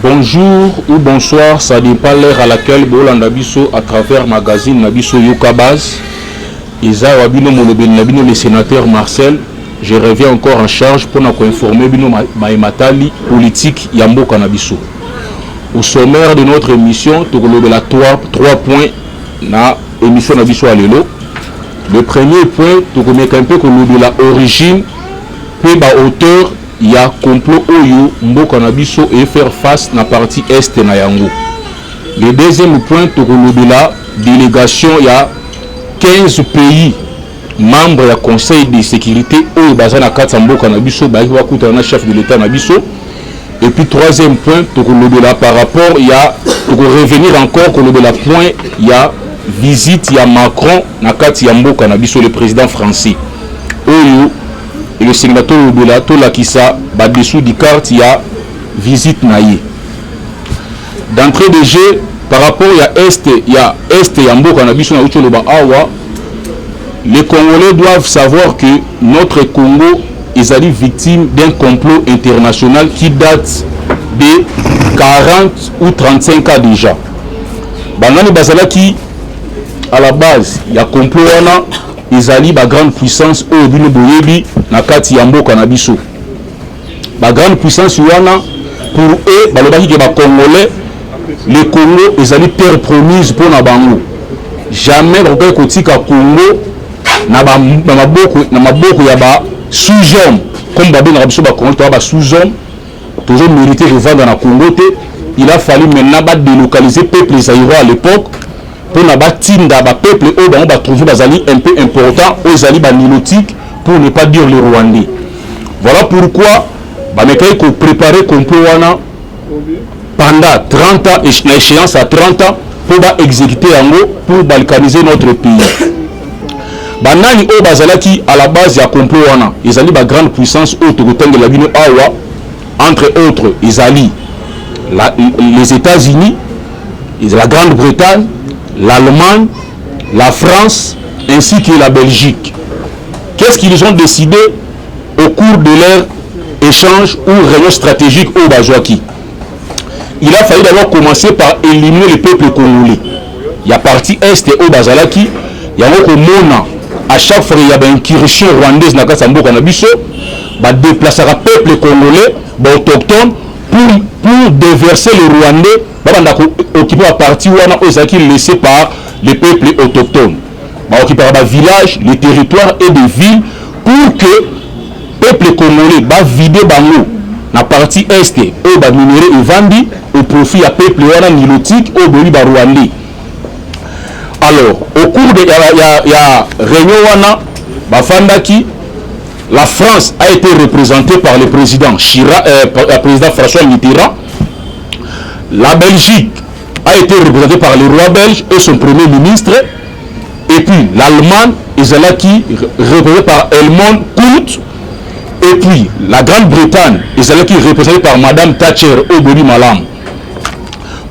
Bonjour ou bonsoir, ça dépend l'heure à laquelle Bolanda Bisso à travers magazine Nabiso Yokabaz. Isa Wabino Monobel Nabino le sénateur Marcel. Je reviens encore en charge pour nous informer Bino Maïmatali politique Yambo Kanabiso. Au sommaire de notre émission, tu as 3 points na émission Nabiso Alelo. Le premier point, tu connais un peu la origine, puis auteur. Il y a complot Oyo Mboka Nabiso et faire face na partie est na yango. Le deuxième point, de la délégation, il y a 15 pays membres du Conseil de sécurité Oyo Bazana Kata Mboka Nabiso, Baïwa Koutana chef de l'État Nabiso. Et puis troisième point, de la par rapport, il y a pour revenir encore de la point, il y a visite, il y a Macron na Kata Mboka Nabiso, le président français. Oyo et le sénateur de la Tola qui sa dessous du carte, il y a visite naïe. D'entrée de jeu, par rapport à Est, il y a Est et Yambo Kanabiso na Ucholoba Awa. Les Congolais doivent savoir que notre Congo est allé victime d'un complot international qui date de 40 ou 35 ans déjà. Bangani Bazalaki, à la base, il y a complot Ezali ba grande puissance au bino boyebi na kati ya mboka na biso. Ba grande puissance wana pour eux balobaki ke ba congolais le Congo ezali terre promise pour na bango. Jamais ba kotika Congo na maboko ya ba sous-homme comme ba bino biso ba Congo ba sous-homme toujours mérité de vendre na Congo te. Il a fallu maintenant ba délocaliser peuple zaïrois à l'époque. Pour ne pas tinda ba peuple eux on va trouver bazali un peu important aux ali nilotique pour ne pas dire les Rwandais. Voilà pourquoi ba mekai ko préparer complot wana pendant 30 ans et échéance à 30 ans pour ba exécuter yango pour balkaniser notre pays. Banani o bazalaki à la base ya complot wana ezali ba grande puissance autre que la bino awa entre autres ezali les États-Unis, la Grande-Bretagne, l'Allemagne, la France ainsi que la Belgique. Qu'est-ce qu'ils ont décidé au cours de leur échange ou réunion stratégique au Bazouaki? Il a fallu d'abord commencer par éliminer le peuple congolais. Il y a partie Est et au Bazalaki, il y a un mona à chaque fois il y a une incursion rwandaise dans Katsambo Kanabiso, va déplacer le peuple congolais, autochtone, pour déverser les Rwandais. Occupé la partie où on a laissé par les peuples autochtones. Occupé par les villages, les territoires et des villes pour que le peuple congolais va vider bango la partie est où va minérer et vendre au profit à peuple nilotique au boli rwandais. Alors au cours de la réunion la France a été représentée par le président président François Mitterrand. La Belgique a été représentée par le roi belge et son premier ministre. Et puis l'Allemagne est représentée par Helmut Kohl. Et puis la Grande-Bretagne est représentée par Madame Thatcher au Boni Malam.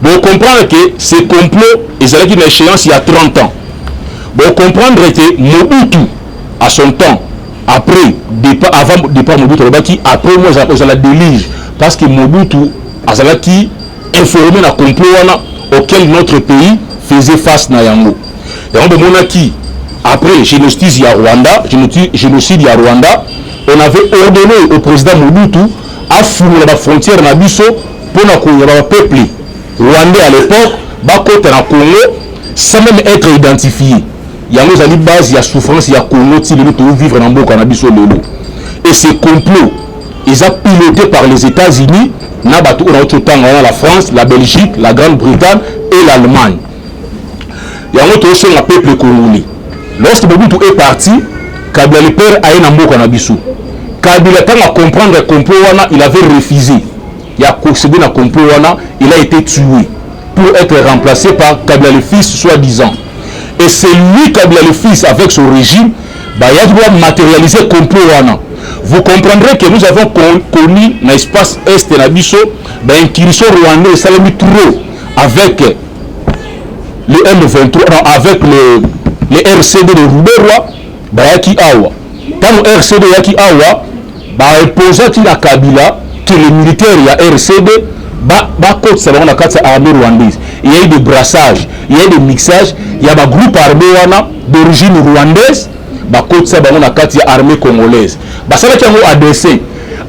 Bon, comprendre que ce complot est une échéance il y a 30 ans. Bon, comprendre que Mobutu, à son temps, avant départ Mobutu, après moi, j'ai la délige. Parce que Mobutu, Azalaki, informé le complot auquel notre pays faisait face na yango. Et après génocide à Rwanda, on avait ordonné au président Mobutu à fouiller la frontière na biso pour le peuple rwandais à l'époque, côté na Congo sans même être identifié. Yango zali base ya souffrance ya Congo ti le tout vivre na mboka na biso lelo. Et ce complot ils ont piloté par les États-Unis, la France, la Belgique, la Grande-Bretagne et l'Allemagne. Il y a un autre chose le peuple congolais. Lorsque Mobutu est parti, Kabila le père a un mot Kanabisu. Kabila quand a comprendre le complot il avait refusé. Il a concédé le complot il a été tué pour être remplacé par Kabila le fils soi-disant. Et c'est lui Kabila le fils avec son régime, il a dû matérialiser le complot Vous comprendrez que nous avons connu l'espace Est de Nabiso, l'incursion rwandaise salami trop avec le M23, avec le RCD de Rouberwa, Bayaki Awa. Quand le RCD Yaki Awa, imposé à Kabila que les militaires y a RCD, côte ça va on a quatre armée rwandaise. Il y a eu des brassages, il y a eu des mixages, il y a un groupe armé d'origine rwandaise, côte ça va on a quatre armée congolaise. Ça va être un ADC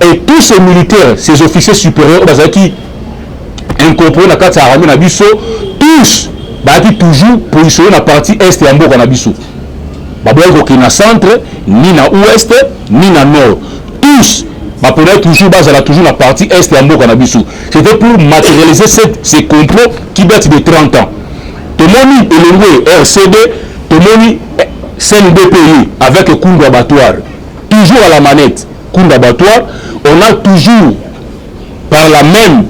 et tous ces militaires, ces officiers supérieurs qui incorporés dans quatre armée nabiso, tous qui toujours positionnés dans la partie est et en bas nabiso. Qui na centre, ni na ouest, ni na nord. Tous toujours toujours la partie est et en bas nabiso. C'était pour matérialiser ces complots qui datent de 30 ans. Tomoni Elengwe RCD, Tomoni CNDPI avec le coup d'abattoir. Toujours à la manette, coup d'abattoir. On a toujours par la même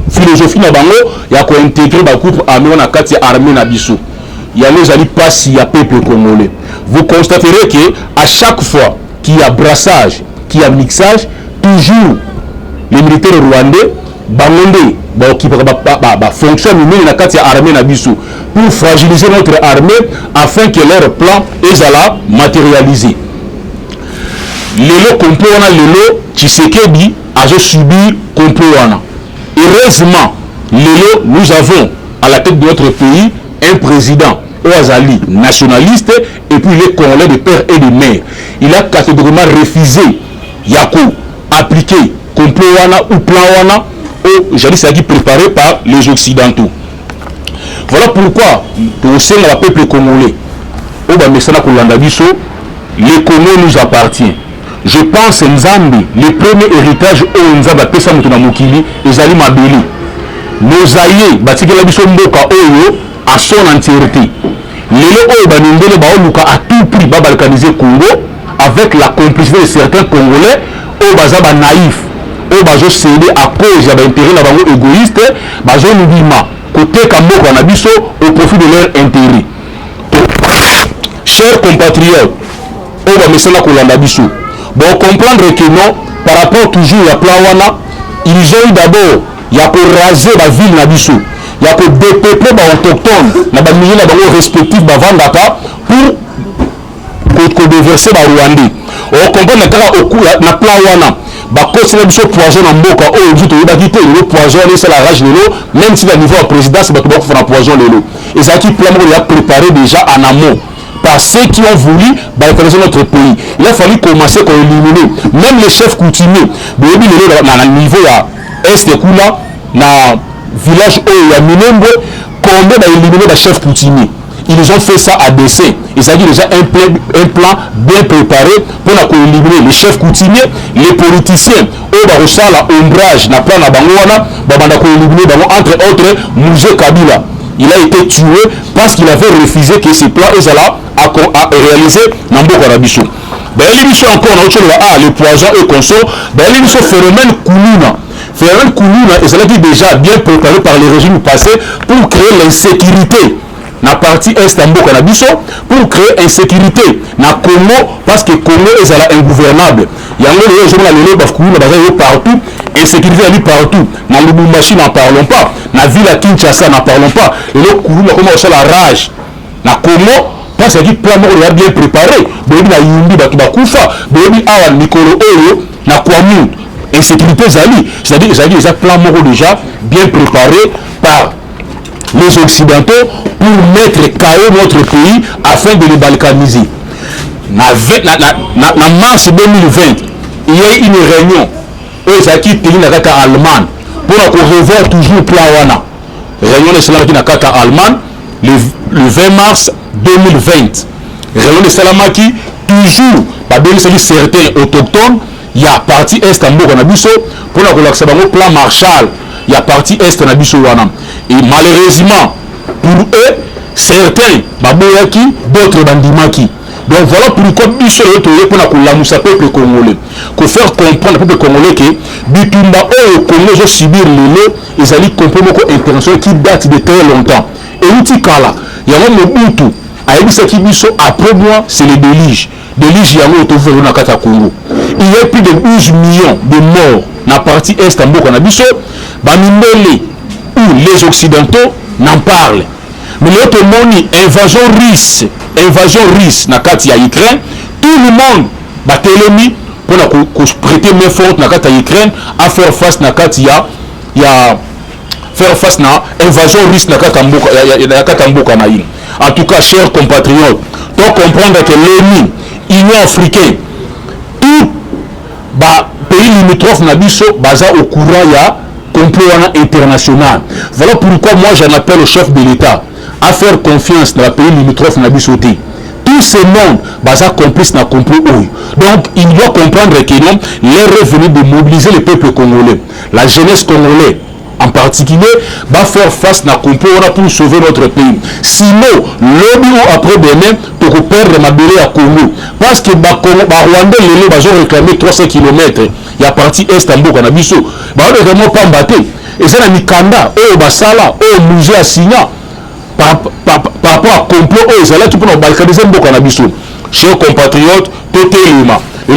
philosophie na bango ya ko intégrer ba groupe armé na kati armée na biso. Il y a les alliés pas si ya peuple congolais. Vous constaterez que à chaque fois qu'il y a brassage, qu'il y a mixage, toujours les militaires rwandais bangonde qui fonctionne na kati armée na biso pour fragiliser notre armée afin que leur plan est à la matérialiser. Lelo complot wana lelo Tshisekedi a subi complot wana. Heureusement, nous avons à la tête de notre pays un président Ouazali nationaliste et puis les Congolais de père et de mère. Il a catégoriquement refusé Yako appliquer complot wana ou plan wana au jadis préparé par les Occidentaux. Voilà pourquoi au sein de la peuple congolais, au Bamesana Kolanda Biso, les Congo nous appartient. Je pense Nzambi, le premier héritage au Nzamba pesa mutuna mokili ezali mabeli. Nos aïeux batikela biso mboka oyo à son entièreté. Lelo oyo banindele baoluka à tout prix balkaniser Congo avec la complicité de certains Congolais oyo baza ba naïf, oyo bazo céder à cause ya ba intérêt na bango égoïste, bazo ndima côté kamboka na biso au profit de leur intérêt. Chers compatriotes, oyo bamesana kolanda biso. Bon, comprendre que non, par rapport toujours à Plawana, ils ont eu d'abord, il y a pour raser la ville Nabiso, il y a pour dépeupler les autochtones, dans les milieux respectifs Bavandaka, pour déverser les Rwandais. On comprend que na Plawana, c'est un poison en boca, le poison, c'est la rage de l'eau, même si le niveau de présidence, c'est un poison de l'eau. Et ça qui a préparé déjà en amont. Par ceux qui ont voulu balkaniser notre pays. Il a fallu commencer à éliminer même les chefs coutumiers. Dans le niveau de Est et Kula, dans le village où il y a Minembo, combien d'éliminer les chefs coutumiers. Ils ont fait ça à dessein. Il s'agit déjà un plan bien préparé pour éliminer les chefs coutumiers, les politiciens. Où il y a l'ombrage, dans le plan de éliminer entre autres Mouzé Kabila. Il a été tué parce qu'il avait refusé que ces plans à réaliser Nambo Karabiso. L'émission encore, le poison et conso, l'émission phénomène Koulouna. Phénomène Koulouna, et c'est déjà bien préparé par les régimes passés pour créer l'insécurité. Dans la partie est Nambo Karabiso, pour créer insécurité. Dans Congo, parce que Congo est ingouvernable. Il y a un journal partout, insécurité partout. Dans le Lubumbashi, n'en parlons pas. Dans la ville à Kinshasa, n'en parlons pas. Et le Koulouna commence à la rage. Dans Congo, parce que plan moko bien préparé, boyebi na yumbi bato bakufa, boyebi awa mikolo oyo na kwamu insécurité zali, c'est-à-dire les plan moko déjà bien préparé par les occidentaux pour mettre KO notre pays afin de le balkaniser. Na mars 2020, il y a eu une réunion aux acquis pays na kata Allemagne pour revoir toujours plan wana. Réunion de cela qui na kata Allemagne le 20 mars 2020. Réunion de Salamaki, toujours, certains autochtones, il y a partie est en Bouranabiso, pour la plan Marshall, il y a partie est en Abisowana. Et malheureusement, pour eux, certains, Baboyaki, d'autres Bandimaki. Donc voilà pourquoi Biso est pour la peuple congolais. Pour faire comprendre au peuple congolais que Bitumba au Congo, je subir les lots, ils allaient comprendre une intervention qui date de très longtemps. Et Utikala, il y a un Mobutu. Après moi, c'est le délige. Délige, il y a un Congo. Il y a plus de 12 millions de morts dans la partie est en Bouranabiso. Où les Occidentaux n'en parlent. Mais l'autre monde, invasion russe dans la Ukraine, tout le monde va télémi pour prêter main forte dans la Ukraine à faire face à ya faire face na invasion russe na katamboka na in. En tout cas, chers compatriotes, donc comprendre que l'ONU, Union africaine, tout pays limitrophes na biso baza au courant ya complot international. Voilà pourquoi moi j'en appelle au chef de l'État à faire confiance dans le pays limitrophe na biso te. Tout ce monde baza complice na complot. Donc il doit comprendre que non, l'heure est venue de mobiliser le peuple congolais, la jeunesse congolaise en particulier, va faire face à complot pour sauver notre pays. Sinon, lobby ou après demain, pour perdre ma belé à Congo. Parce que Rwanda, les gens ont réclamé 300 km. Il y a parti Est en Boka, Nabiso. On ne vraiment pas battre. Et c'est la Mikanda, Basala, Musée à Signa. Par rapport à complot, ils allaient tout pour nous balkaniser Boka, Nabiso. Chers compatriotes, tout est humain. Le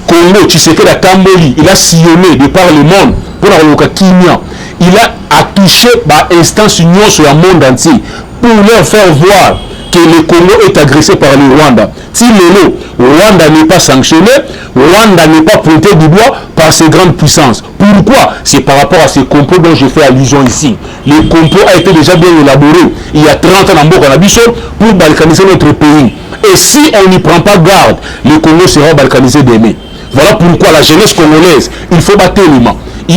Congo, tu sais que la Camboli, il a sillonné de par le monde. Pour la Kimia, il a touché l'instance union sur le monde entier pour leur faire voir que le Congo est agressé par le Rwanda. Si le Rwanda n'est pas sanctionné, Rwanda n'est pas pointé du doigt par ces grandes puissances. Pourquoi? C'est par rapport à ce complot dont je fais allusion ici. Le complot a été déjà bien élaboré il y a 30 ans en Boka-Nabiso pour balkaniser notre pays. Et si on n'y prend pas garde, le Congo sera balkanisé demain. Voilà pourquoi la jeunesse congolaise, il faut battre les mains.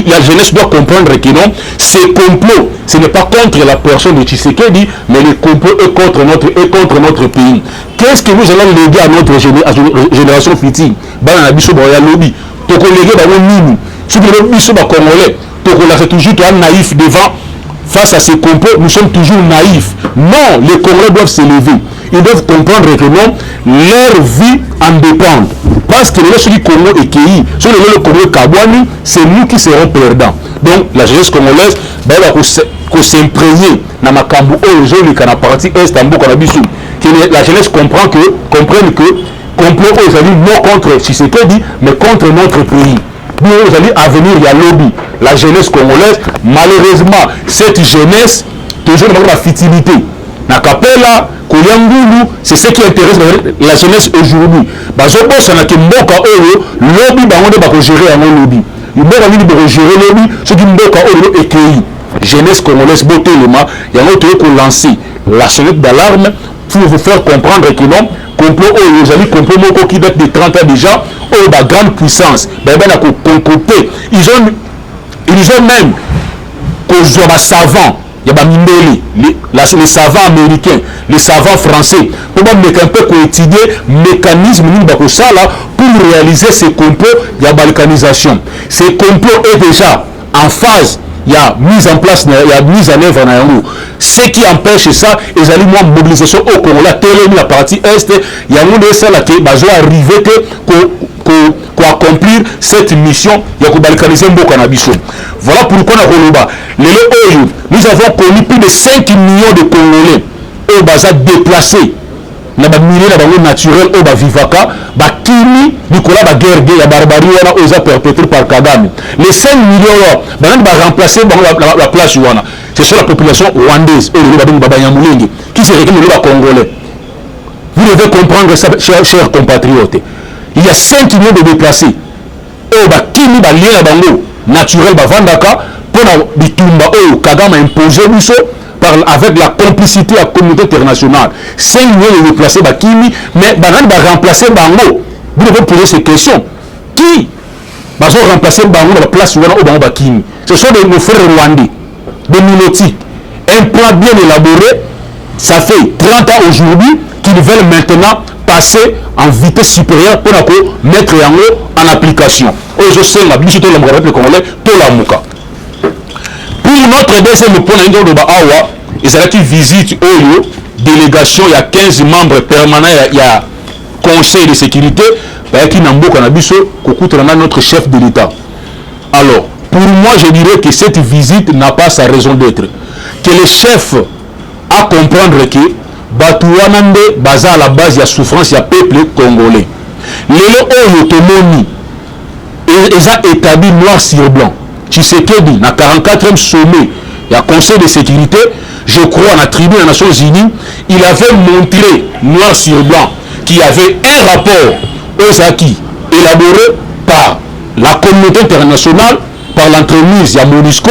La jeunesse doit comprendre que non, ce complot, ce n'est pas contre la personne de Tshisekedi, mais le complot est contre notre pays. Qu'est-ce que nous allons léguer à notre génération future? Lobby. Si nous sommes congolais, c'est toujours naïf devant. Face à ces complots, nous sommes toujours naïfs. Non, les Congolais doivent s'élever. Ils doivent comprendre que non, leur vie en dépend. Parce que le Sud Congo est Kéi, sur le Congo Kabouani, c'est nous qui serons perdants. Donc la jeunesse congolaise va s'imprégner dans ma Kambu aujourd'hui quand la partie Est en Boka-Nabiso. La jeunesse comprenne que complot aujourd'hui non contre Tshisekedi, mais contre notre pays. Nous allons à venir, il y a lobby. La jeunesse congolaise, malheureusement, cette jeunesse, toujours dans la futilité. Nakapela, Koyangulu, c'est ce qui intéresse la jeunesse aujourd'hui. Bazobo, ça n'a que Mboka Oro, lobby, on va gérer un lobby. Il va gérer le lobby, ce qui Mboka Oro est créé. Jeunesse congolaise, beauté le ma, il y a un autre qui lance la sonnette d'alarme pour vous faire comprendre que non, complot, les amis, complot qui date de 30 ans déjà, la grande puissance, ils ont même causé des savants, il y a les savants américains, les savants français, pour un peu étudier le mécanisme pour réaliser ces complots de la balkanisation. Ces complots est déjà en phase. Il y a mise en place, il y a mise en œuvre en Nayango. Ce qui empêche ça, ils allaient moins mobilisation au Congo, la la partie Est, il y a un monde là qui va arriver pour accomplir cette mission, il y a balkaniser Boka-Nabiso. Voilà pourquoi nous avons connu plus de 5 millions de Congolais au Baza déplacés. Na ba milieu na bango naturel au ba vivaka ba kimi Nicolas ba guerre ya barbarie wana oza perpétré par Kagame. Les 5 millions ba remplacer la place wana. C'est sur la population rwandaise et le ba Banyamulenge qui se réclame le congolais. Vous devez comprendre ça, chers compatriotes. Il y a 5 millions de déplacés. Au ba kimi ba lien na bango naturel ba vandaka pour bitumba au Kagame imposé biso avec la complicité de la communauté internationale. 5 millions de déplacés, mais va remplacer Bango. Vous devez poser ces questions. Qui va remplacer Bango dans la place où on va Kimi? Ce sont nos frères rwandais, des Minoti. Un plan bien élaboré, ça fait 30 ans aujourd'hui qu'ils veulent maintenant passer en vitesse supérieure pour mettre en application. Je sais, la bichette de Congolais, tout la mouka. Pour notre deuxième point, il s'agit d'une visite au délégation, il y a 15 membres permanents, il y a conseil de sécurité, qui n'a pas notre chef de l'État. Alors, pour moi, je dirais que cette visite n'a pas sa raison d'être. Que le chef a comprendre que Batouanande, Baza à la base, il y a souffrance, il y a peuple congolais. Les autonomie, ils ont établi noir sur blanc. Tshisekedi, dans le 44e sommet, il y a conseil de sécurité, je crois, à la tribune des Nations Unies, il avait montré noir sur blanc qu'il y avait un rapport aux acquis élaboré par la communauté internationale par l'entremise ya MONUSCO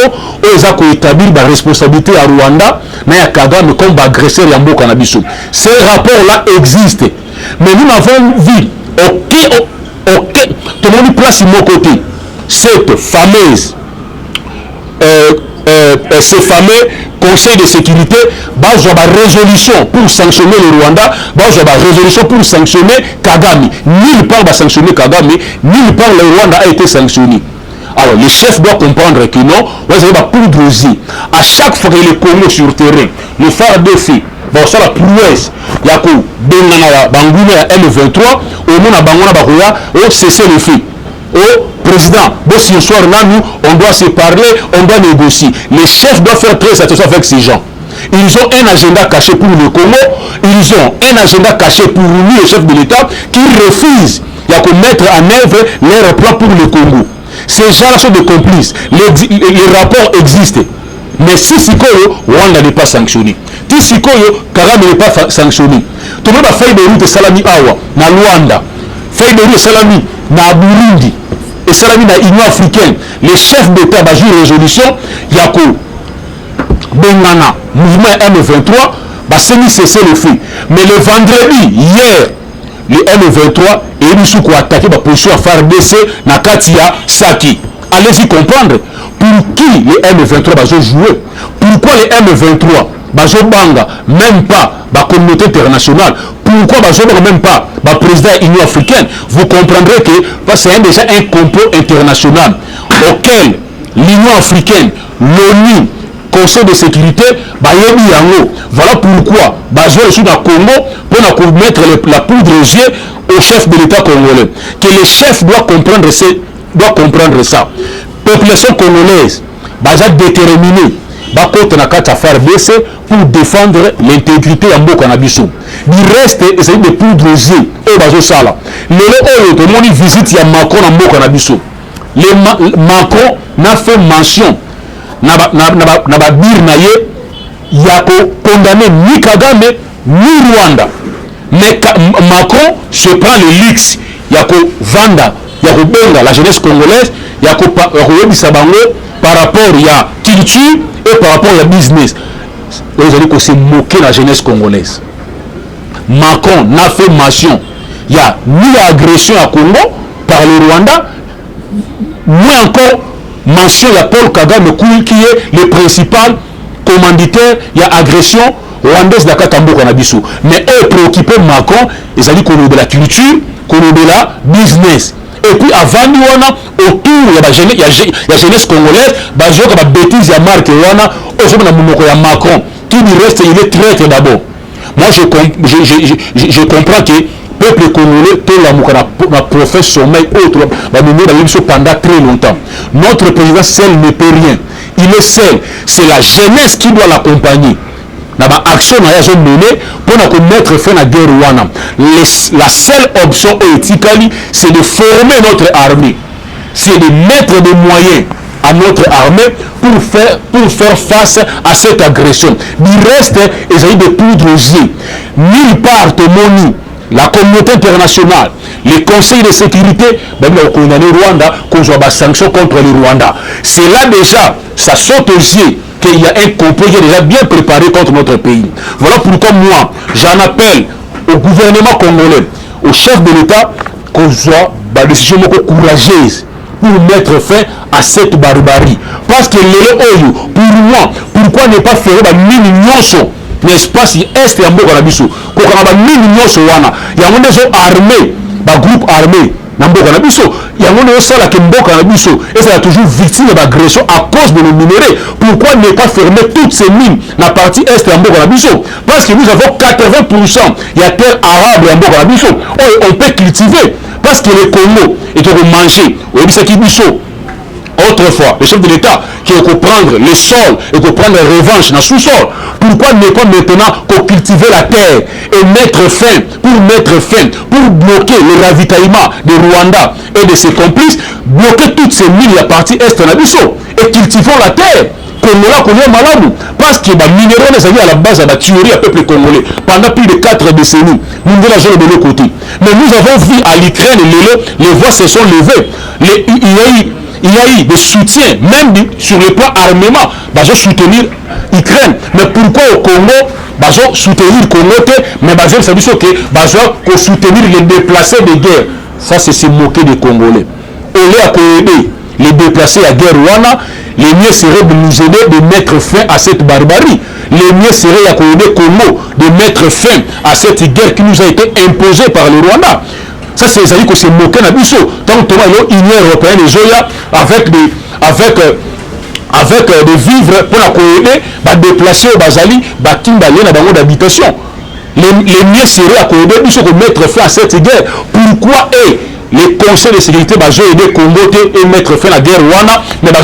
oza ko établir ba responsabilité à Rwanda na ya Kagame comme agresseur ya mboka na biso. Ces rapports là existent, mais nous n'avons vu tout le monde place mon côté cette fameuse ce fameux Conseil de sécurité base la résolution pour sanctionner le Rwanda, base la résolution pour sanctionner Kagame. Nulle part va sanctionner Kagame, nulle part le Rwanda a été sanctionné. Alors le chef doit comprendre que non, vous avez la poudre aussi. À chaque fois qu'il est Congo sur terrain, le phare de fait, bon ça la prouesse, il y a que Bengana Bangouna M23, au moins à Bangona Bakoya, au cesser le fait. Au président, bon si ce soir là nous, on doit se parler, on doit négocier. Les chefs doivent faire très attention avec ces gens. Ils ont un agenda caché pour le Congo, ils ont un agenda caché pour nous, les chefs de l'État, qui refusent de mettre en œuvre leur plan pour le Congo. Ces gens-là sont des complices. Les rapports existent. Mais si Sikoyo, Rwanda n'est pas sanctionné. Si Sikoyo, Kagame n'est pas sanctionné. Tout le monde a fait des routes Salami Awa, na Rwanda. Fait des routes Salami, na Burundi. Et Salami na Union africaine. Les chefs d'État ont joué résolution. Yako, Bengana, mouvement M23, bah c'est cesser le feu. Mais le vendredi, hier, le M23 et nous sommes attaqué par position à FARDC na Katia Saki. Allez-y comprendre pour qui les M23 va jouer. Pourquoi les M23 va banga même pas la communauté internationale. Pourquoi va même pas le président de l'Union africaine. Vous comprendrez que c'est déjà un complot international auquel l'Union africaine, l'ONU, Conseil de sécurité, voilà pourquoi je suis dans le Congo pour mettre la poudre aux yeux au chef de l'État congolais. Que les chefs doivent comprendre ça. Population congolaise, déterminée, pour défendre l'intégrité de Mboka na biso. Il reste c'est des poudres aux yeux au bazo sala. Le monde visite ya Macron na Mboka na biso. Macron n'a fait mention na ba bir na ye ya condamner ni Kagame ni Rwanda. Mais Macron se prend le luxe ya ko vanda ya ko benga la jeunesse congolaise ya ko yebisa bango par rapport ya culture et par rapport à business. Vous allez se moquer la jeunesse congolaise. Macron n'a fait mention il y a ni agression à Congo par le Rwanda, ni encore mention il y a Paul Kagame qui est le principal commanditaire il y a agression rwandaise de Katambo Kanabiso. Mais eux préoccupés Macron, ils allaient qu'on de la culture, qu'on de la business. Et puis avant nous autour il y a la jeunesse congolaise, il y a des bêtises, il y a Marc Wana, il y a Macron. Qui lui reste, il est traître d'abord. Moi je comprends que le peuple congolais, tout la prophète sommeil autre, pendant très longtemps. Notre président seul ne peut rien. Il est seul. C'est la jeunesse qui doit l'accompagner. L'action a menée pour mettre fin à la guerre Rwanda. La seule option éthique, c'est de former notre armée. C'est de mettre des moyens à notre armée pour faire face à cette agression. Il reste, il s'agit de poudre aux yeux. Nulle part au monde, la communauté internationale, les conseils de sécurité, même au condamné Rwanda, qu'on soit des sanctions contre le Rwanda. C'est là déjà, ça saute aux yeux qu'il y a un complot qui est déjà bien préparé contre notre pays. Voilà pourquoi moi, j'en appelle au gouvernement congolais, au chef de l'État, qu'on soit des décisions courageuses pour mettre fin à cette barbarie. Parce que pour moi, pourquoi ne pas faire la mini-nyoso, n'est-ce pas, si est et en Mboka Nabiso, qu'on a la mini-nyoso, il y a des gens armés, des groupes armés, dans Mboka Nabiso, il y a des gens qui Mboka Nabiso, et ça a toujours victime d'agression à cause de nos minéraux. Pourquoi ne pas fermer toutes ces mines dans la partie est et en Mboka Nabiso? Parce que nous avons 80%, il y a terre arabe en Mboka Nabiso, on peut cultiver. Parce que le Congo est au manger, autrefois, le chef de l'État qui est prendre le sol et prendre la revanche dans le sous-sol. Pourquoi ne pas maintenant cultiver la terre et mettre fin, pour bloquer le ravitaillement de Rwanda et de ses complices, bloquer toutes ces mines à partie est en Abisso et cultivons la terre. Parce que les minéraux les à la base de la tuerie à peuple congolais pendant plus de 4 décennies. Nous devons agir de l'autre côté. Mais nous avons vu à l'Ukraine, les voix se sont levées. Il il y a eu des soutiens, même sur le plan armement, ils soutenir l'Ukraine. Mais pourquoi au Congo, ils soutenir le Congo, mais ils soutenir les déplacés de guerre? Ça, c'est se moquer des Congolais. Au lieu d'aider les déplacés à guerre Rwanda, le mieux serait de nous aider de mettre fin à cette barbarie. Le mieux serait à aider Congo de mettre fin à cette guerre qui nous a été imposée par le Rwanda. Ça, c'est ça que c'est moqué na biso. Tant que l'Union européenne et Zoya avec des vivres pour la déplacer au Bazali, timbalé dans bango d'habitation. Les mieux serait à aider biso de mettre fin à cette guerre. Pourquoi les conseils de sécurité va aider Congo et mettre fin à la guerre Rwanda, mais va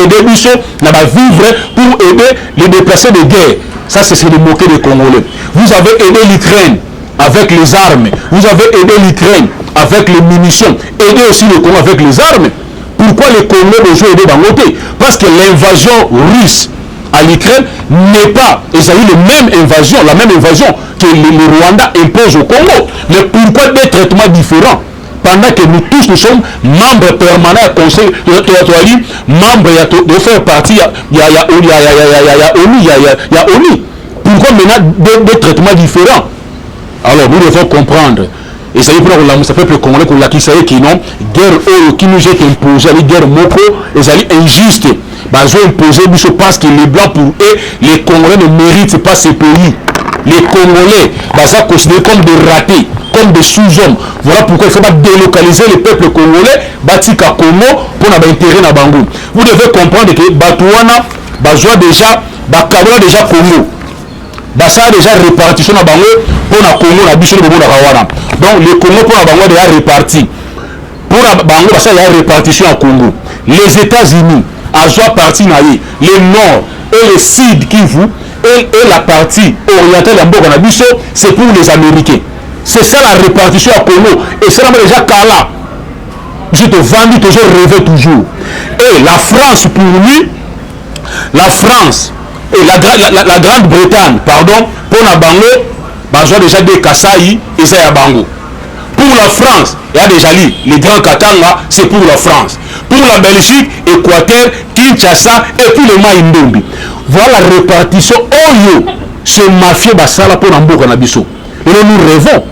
aider biso na vivre pour aider les déplacés de guerre. Ça, c'est de moquer les Congolais. Vous avez aidé l'Ukraine avec les armes. Vous avez aidé l'Ukraine avec les munitions. Aidez aussi le Congo avec les armes. Pourquoi les Congolais besoin aider Bangote? Parce que l'invasion russe à l'Ukraine n'est pas, et ça a eu la même invasion que le Rwanda impose au Congo. Mais pourquoi des traitements différents? Pendant que nous tous, nous sommes membres permanents du Conseil de membres de faire partie, il y a ONU. Pourquoi maintenant des traitements différents? Alors nous devons comprendre. Et ça y est pour la peuple congolais qu'on l'a qui non guerre qui nous est imposée, la guerre moko, et ça est injuste. Ils ont imposé parce que les blancs pour eux, les Congolais ne méritent pas ces pays. Les Congolais, ça considérés comme des ratés, comme des sous-hommes. Voilà pourquoi il ne faut pas délocaliser le peuple congolais, Batika Congo, pour avoir intérêt dans Bangou. Vous devez comprendre que Batouana, déjà Congo. Ça a déjà répartition dans Bango pour la Congo, la biche de Rawana. Donc le Congo pour la Bango est déjà réparti. Pour la Bango, ça y a répartition en Congo. Les États-Unis, à joie partie naïe, le nord et le sud Kivu, et la partie orientale de la biche, c'est pour les Américains. C'est ça la répartition à Congo. Et c'est déjà Kala. Je te vendis toujours, rêver toujours. Et la France, pour lui, la France et la Grande-Bretagne, pardon, pour la Bango, ils ont déjà des Kasaï et c'est à Bango. Pour la France, il y a déjà les grands Katanga, c'est pour la France. Pour la Belgique, Équateur, Kinshasa et puis le Maïndombi. Voilà la répartition. Oh yo, ce mafia basala pour Namboka Nabiso. Et nous rêvons.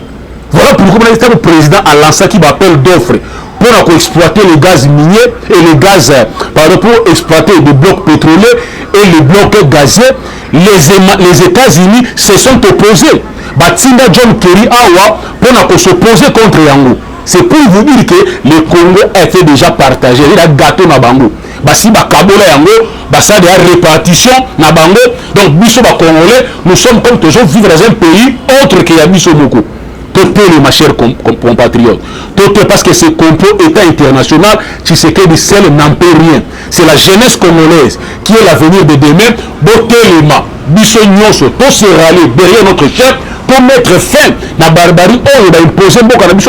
Voilà pourquoi le président a lancé qui appel d'offres pour exploiter le gaz minier et le gaz, pour exploiter les blocs pétroliers et les blocs gaziers. Les États-Unis se sont opposés. Batinda John Kerry Awa pour s'opposer contre Yango. C'est pour vous dire que le Congo a été déjà partagé. Il y a gâteau na Bango. Si Bakabola Yango, ça a des répartition na Bango. Donc, Bisso Congolais, nous sommes comme toujours vivre dans un pays autre que Yabisso Moko. Totez ma chère compatriote. Totez parce que ce complot État international, tu sais que de seul n'en peut rien. C'est la jeunesse congolaise qui est l'avenir de demain. Botez les mains. Bisso Nyoso, tout se rallier derrière notre chef pour mettre fin à la barbarie on va imposer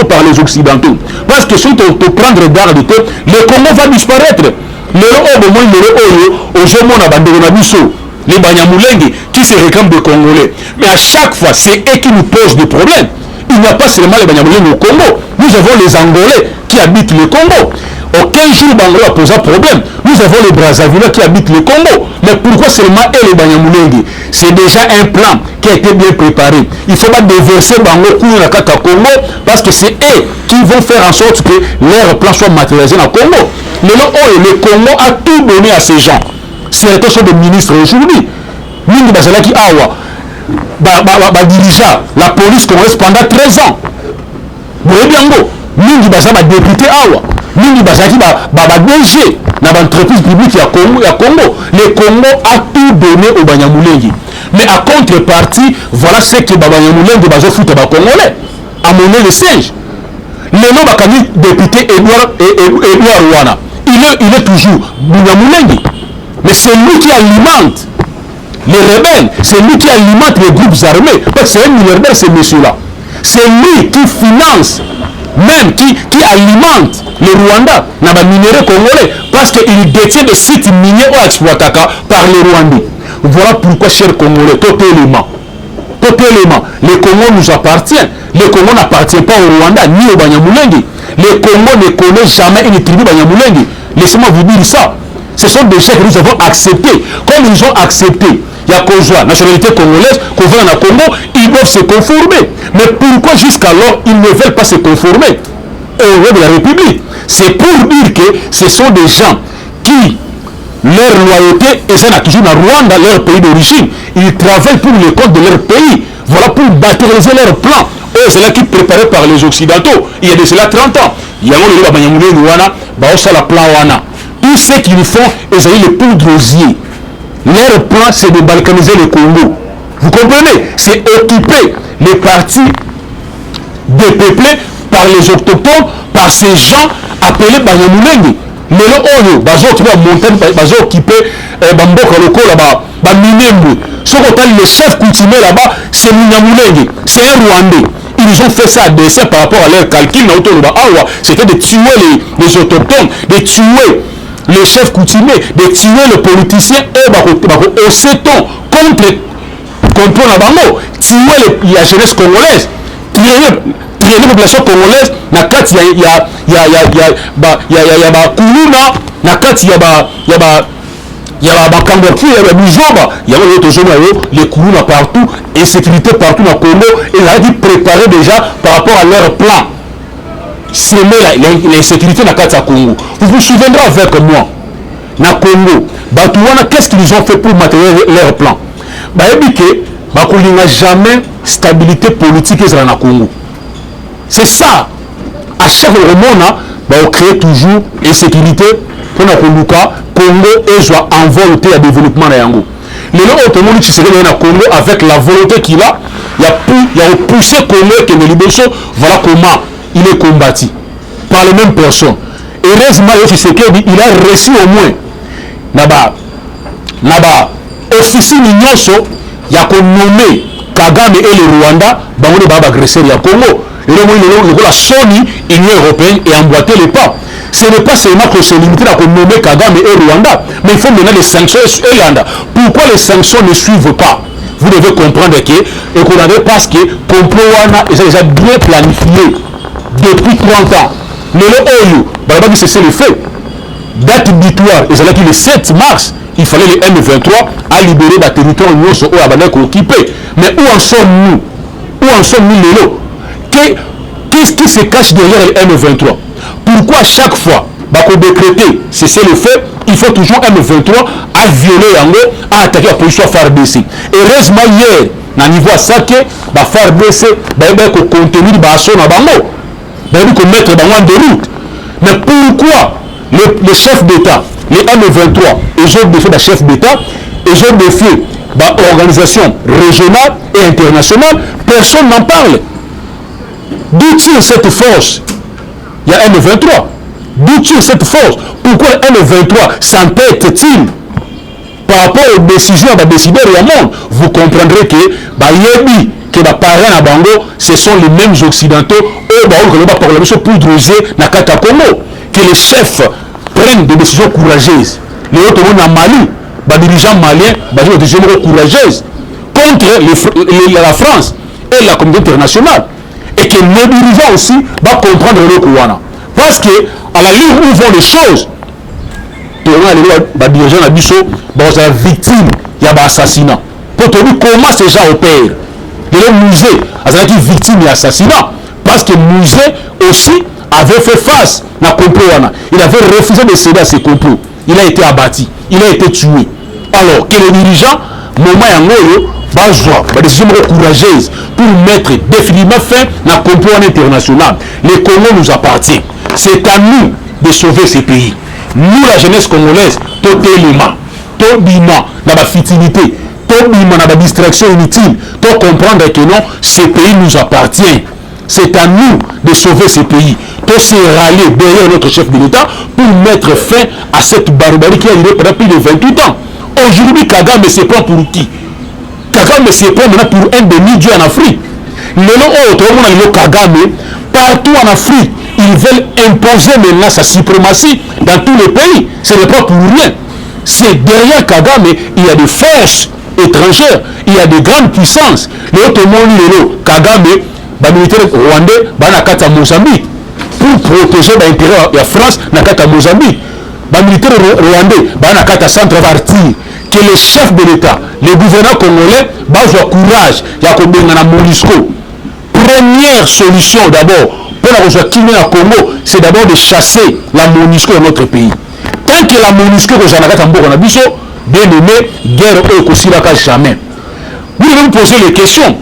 par les Occidentaux. Parce que si on peut prendre garde, le Congo va disparaître. Les Banyamulenge qui se réclament des Congolais. Mais à chaque fois, c'est eux qui nous posent des problèmes. Il n'y a pas seulement les Banyamulenge au Congo. Nous avons les Angolais qui habitent le Congo. Aucun jour Bangola pose un problème. Nous avons les Brazzavillais qui habitent le Congo. Mais pourquoi seulement eux les Banyamulenge? C'est déjà un plan qui a été bien préparé. Il ne faut pas déverser Bango Kouya Kaka Congo parce que c'est eux qui vont faire en sorte que leur plan soit matérialisé dans le Congo. Le Congo a tout donné à ces gens. Certains sont des ministres aujourd'hui. Mingi Bazalaki Awa, dirigeant la police congolaise pendant 13 ans. Boyebiango, Mingi Bazalaki député Awa. Mingi Bazalaki DG dans l'entreprise publique à Congo. Le Congo a tout donné au Banyamulenge. Mais à contrepartie, voilà ce que Banyamulenge va foutre aux Congolais. À monnaie le siège. Le nom Bakani député Edouard Rwanda. Il est toujours Banyamulenge. Mais c'est lui qui alimente les rebelles, c'est lui qui alimente les groupes armés. C'est un milliardaire, ce monsieur-là. C'est lui qui finance, même qui alimente le Rwanda dans les minéraux congolais, parce qu'il détient des sites miniers ou exploités par les Rwandais. Voilà pourquoi, chers Congolais, totalement, le Congo nous appartient. Le Congo n'appartient pas au Rwanda ni au Banyamulenge. Le Congo ne connaît jamais une tribu Banyamulenge. Laissez-moi vous dire ça. Ce sont des gens que nous avons acceptés. Comme ils ont accepté, il y a Kozwa, nationalité congolaise, qu'on va en Congo, ils doivent se conformer. Mais pourquoi jusqu'alors ils ne veulent pas se conformer au roi de la République? C'est pour dire que ce sont des gens qui, leur loyauté, et ça n'a toujours dans Rwanda, leur pays d'origine. Ils travaillent pour le compte de leur pays. Voilà pour matérialiser leur plan. Eux, c'est là qui préparé par les Occidentaux. Il y a de cela 30 ans. Il y a la plan wana. Tout ce qu'ils font, ils ont les poudres aux yeux. Leur plan, c'est de balkaniser le Congo. Vous comprenez? C'est occuper les parties dépeuplées par les autochtones, par ces gens appelés Banyamulenge. Mais là, oyo, bazo occupé la montagne, bazo occupé Bamboka Loko là-bas, Baminembe. Ce qu'on appelle le chef coutumier là-bas, c'est Munyamulenge. C'est un Rwandais. Ils ont fait ça à dessein par rapport à leur calcul. C'était de tuer les autochtones, de tuer les chefs coutumiers, de tuer les politiciens et au seton contre la bango, tuer la jeunesse congolaise, tuer la population congolaise. Na kati ya kuluna, na kati ya bakamboki, ya bizoba, ya les kuluna partout, insécurité partout dans le Congo, et ils ont préparé déjà par rapport à leur plan. C'est l'insécurité dans le Congo. Vous vous souviendrez avec moi, dans le Congo, qu'est-ce qu'ils ont fait pour matérialiser leur plan? Il n'y a jamais stabilité politique dans le Congo. C'est ça. À chaque moment, on crée toujours insécurité pour le Congo et soit en volonté de développement. Le monde qui se réveille dans le Congo avec la volonté qu'il a, il a poussé le Congo que le Liboso, voilà comment il est combattu par les mêmes personnes. Et heureusement, il a reçu au moins officier Nyoso, il a nommé Kagame et le Rwanda, il a agressé le Congo. La Sony, Union européenne, et emboîté les pas. Ce n'est pas seulement que c'est limité à nommer Kagame et Rwanda, mais il faut mener les sanctions et Rwanda. Pourquoi les sanctions ne suivent pas? Vous devez comprendre que parce que complot est déjà bien planifié depuis 30 ans. Mais le OYU, c'est le fait. Date butoir, et le 7 mars, il fallait le M23 à libérer la territoire occupé. Mais où en sommes-nous? Où en sommes-nous Qu'est-ce qui se cache derrière le M23? Pourquoi chaque fois qu'on décréter c'est le fait, il faut toujours M23 à violer Yango, à attaquer la position FARDC. Et heureusement hier, à niveau à Sake, FARDC qu'on contenir son à Bango, qu'on mettre Bango en déroute. Mais pourquoi les chefs d'État, les M23, ils ont défié les chefs d'État, ils ont défié l'organisation régionale et internationale, personne n'en parle. D'où tire cette force? Il y a M23. D'où tire cette force? Pourquoi M23 s'entête-t-il par rapport aux décisions des décideurs du monde? Vous comprendrez que les parents à Bango, ce sont les mêmes occidentaux que les chefs prennent des décisions courageuses. Les autres en Mali, les dirigeants maliens, des décisions courageuses contre la France et la communauté internationale. Et que les dirigeants aussi vont comprendre le Kouana. Parce que à la ligne où vont les choses, les dirigeants sont victimes, il y a un assassinat. Pour te dire comment ces gens opèrent. Le musée a été victime d'assassinat. Parce que le musée aussi avait fait face à complot. Il avait refusé de céder à ces complots. Il a été abattu, il a été tué. Alors que les dirigeants, moment yango, des décisions courageuses pour mettre définitivement fin à la complot international. Le Congo nous appartient. C'est à nous de sauver ces pays. Nous, la jeunesse congolaise, tout élément, tout bima, dans la futilité, tout bima, dans la distraction inutile, pour comprendre que non, ces pays nous appartiennent. C'est à nous de sauver ces pays. Pour se rallier derrière notre chef de l'État pour mettre fin à cette barbarie qui a duré pendant plus de 28 ans. Aujourd'hui, Kagame se prend pour qui? Kagame se prend maintenant pour un demi-dieu en Afrique. Kagame, partout en Afrique, ils veulent imposer maintenant sa suprématie dans tous les pays. Ce n'est pas pour rien. C'est derrière Kagame, il y a des forces étrangères, il y a des grandes puissances. L'autre monde, Kagame, les militaires rwandais, Mozambique, pour protéger l'intérêt de la France, dans Mozambique. les militaires rwandais, dans centre partir, que les chefs de l'État, les gouverneurs congolais, ont courage, il y a un MONUSCO. Première solution d'abord, pour la Congo, c'est d'abord de chasser la MONUSCO dans notre pays. Tant que la MONUSCO est bien aimé, guerre au jamais. Vous devez vous poser les questions.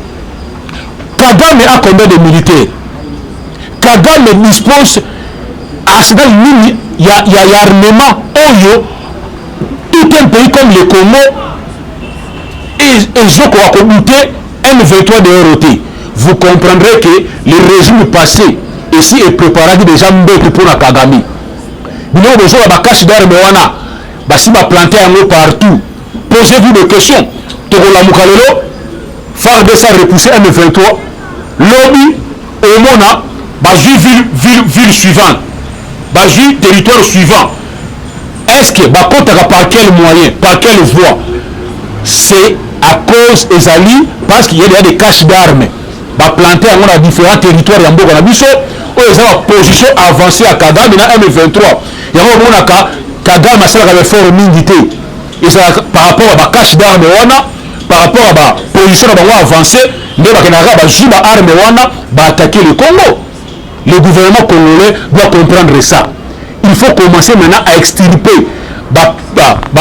Kagame a combien de militaires? Kagame dispose à ce qu'il y a armement. Tout un pays comme le Congo et Zoko a commuté M23 de ROT. Vous comprendrez que le régime passé ici est préparé déjà pour la Kagame. Vous avez besoin de cache d'armes si va planter un mot partout. Posez-vous des questions. Togola Mukalelo, FARDC a repoussé M23. Lobby, au Mona, ville suivante. Territoire suivant. Est-ce que par quel moyen, par quelle voie? C'est à cause des alliés, parce qu'il y a des caches d'armes. Planter dans différents territoires de Mboka Nabiso, où ils ont une position avancée à Kagame dans M23. Il y a un Kagame a fait fort milité. Et par rapport à la cache d'armes, par rapport à la position avancée, il y a attaquer le Congo. Le gouvernement congolais doit comprendre ça. Il faut commencer maintenant à extirper la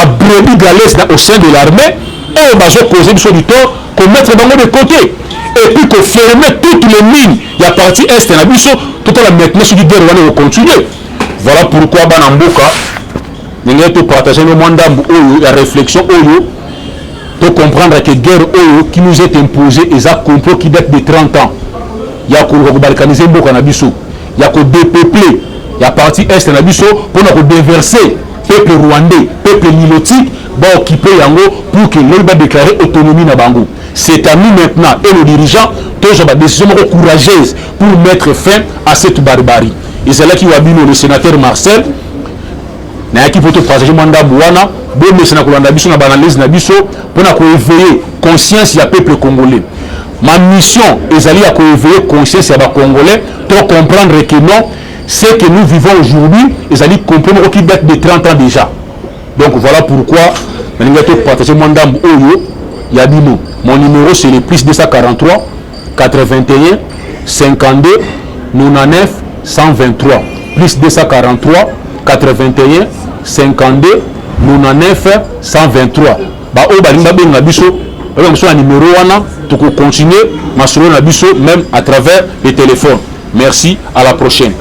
brebis galère au sein de l'armée et causer du tort, qu'on mette de côté. Et puis qu'on ferme toutes les mines. Il y a partie est et la biso, tout à la maintenant sur du guerre, on va continuer. Voilà pourquoi Banamboka, nous avons partagé le mandat, la réflexion, pour comprendre que la guerre qui nous est imposée est un complot qui date de 30 ans. Il y a qu'on balkaniser Mboka Nabiso, il y a qu'on dépeupler, il y a partie est et la biso pour nous déverser peuple rwandais, peuple nilotique, va occuper Yango pour que l'on va déclarer autonomie na Bango. C'est à nous maintenant et nos dirigeants toujours des décisions courageuses pour mettre fin à cette barbarie. Et c'est là qu'il y a le sénateur Marcel, qui peut partager le mandat Bouana, le sénateur Nabiso na banalise Nabiso pour éveiller conscience du peuple congolais. Ma mission est d'aller à éveiller conscience des Congolais pour comprendre que non, ce que nous vivons aujourd'hui, ils allaient comprendre qu'il date de 30 ans déjà. Donc voilà pourquoi je vais partager mon dame Oyo Yabino. Mon numéro c'est le plus 243 81 52 99 123. Plus 243 81 52 99 123. Bah au balimba benga biso, un numéro wana tu peux continuer ma solo na biso même à travers les téléphones. Merci, à la prochaine.